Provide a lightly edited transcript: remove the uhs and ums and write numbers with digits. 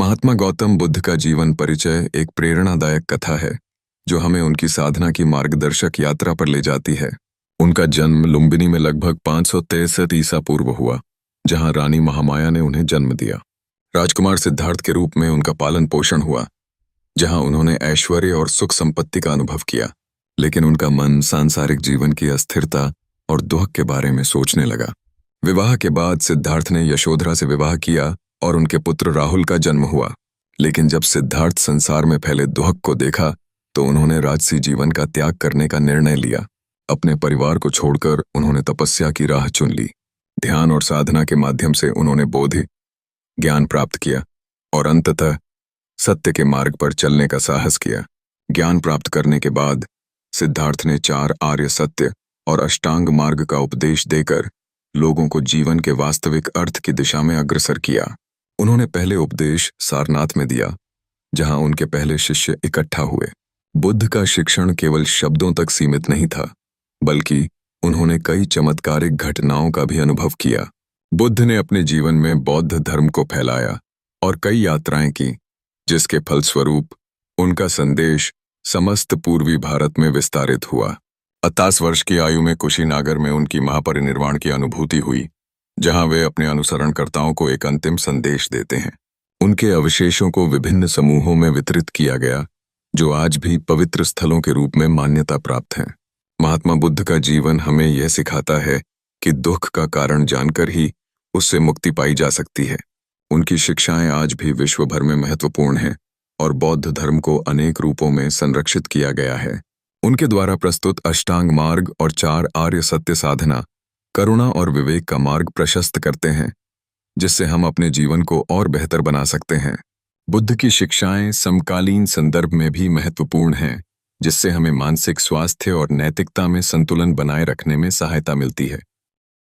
महात्मा गौतम बुद्ध का जीवन परिचय एक प्रेरणादायक कथा है जो हमें उनकी साधना की मार्गदर्शक यात्रा पर ले जाती है। उनका जन्म लुम्बिनी में लगभग 563 ईसा पूर्व हुआ, जहां रानी महामाया ने उन्हें जन्म दिया। राजकुमार सिद्धार्थ के रूप में उनका पालन पोषण हुआ, जहां उन्होंने ऐश्वर्य और सुख संपत्ति का अनुभव किया, लेकिन उनका मन सांसारिक जीवन की अस्थिरता और दुख के बारे में सोचने लगा। विवाह के बाद सिद्धार्थ ने यशोधरा से विवाह किया और उनके पुत्र राहुल का जन्म हुआ। लेकिन जब सिद्धार्थ संसार में फैले दुख को देखा तो उन्होंने राजसी जीवन का त्याग करने का निर्णय लिया। अपने परिवार को छोड़कर उन्होंने तपस्या की राह चुन ली। ध्यान और साधना के माध्यम से उन्होंने बोधि ज्ञान प्राप्त किया और अंततः सत्य के मार्ग पर चलने का साहस किया। ज्ञान प्राप्त करने के बाद सिद्धार्थ ने 4 आर्य सत्य और अष्टांग मार्ग का उपदेश देकर लोगों को जीवन के वास्तविक अर्थ की दिशा में अग्रसर किया। उन्होंने पहले उपदेश सारनाथ में दिया, जहां उनके पहले शिष्य इकट्ठा हुए। बुद्ध का शिक्षण केवल शब्दों तक सीमित नहीं था, बल्कि उन्होंने कई चमत्कारिक घटनाओं का भी अनुभव किया। बुद्ध ने अपने जीवन में बौद्ध धर्म को फैलाया और कई यात्राएं की, जिसके फलस्वरूप उनका संदेश समस्त पूर्वी भारत में विस्तारित हुआ। 28 वर्ष की आयु में कुशीनगर में उनकी महापरिनिर्वाण की अनुभूति हुई, जहां वे अपने अनुसरणकर्ताओं को एक अंतिम संदेश देते हैं। उनके अवशेषों को विभिन्न समूहों में वितरित किया गया, जो आज भी पवित्र स्थलों के रूप में मान्यता प्राप्त हैं। महात्मा बुद्ध का जीवन हमें यह सिखाता है कि दुख का कारण जानकर ही उससे मुक्ति पाई जा सकती है। उनकी शिक्षाएं आज भी विश्व भर में महत्वपूर्ण हैं और बौद्ध धर्म को अनेक रूपों में संरक्षित किया गया है। उनके द्वारा प्रस्तुत अष्टांग मार्ग और 4 आर्य सत्य साधना करुणा और विवेक का मार्ग प्रशस्त करते हैं, जिससे हम अपने जीवन को और बेहतर बना सकते हैं। बुद्ध की शिक्षाएं समकालीन संदर्भ में भी महत्वपूर्ण हैं, जिससे हमें मानसिक स्वास्थ्य और नैतिकता में संतुलन बनाए रखने में सहायता मिलती है।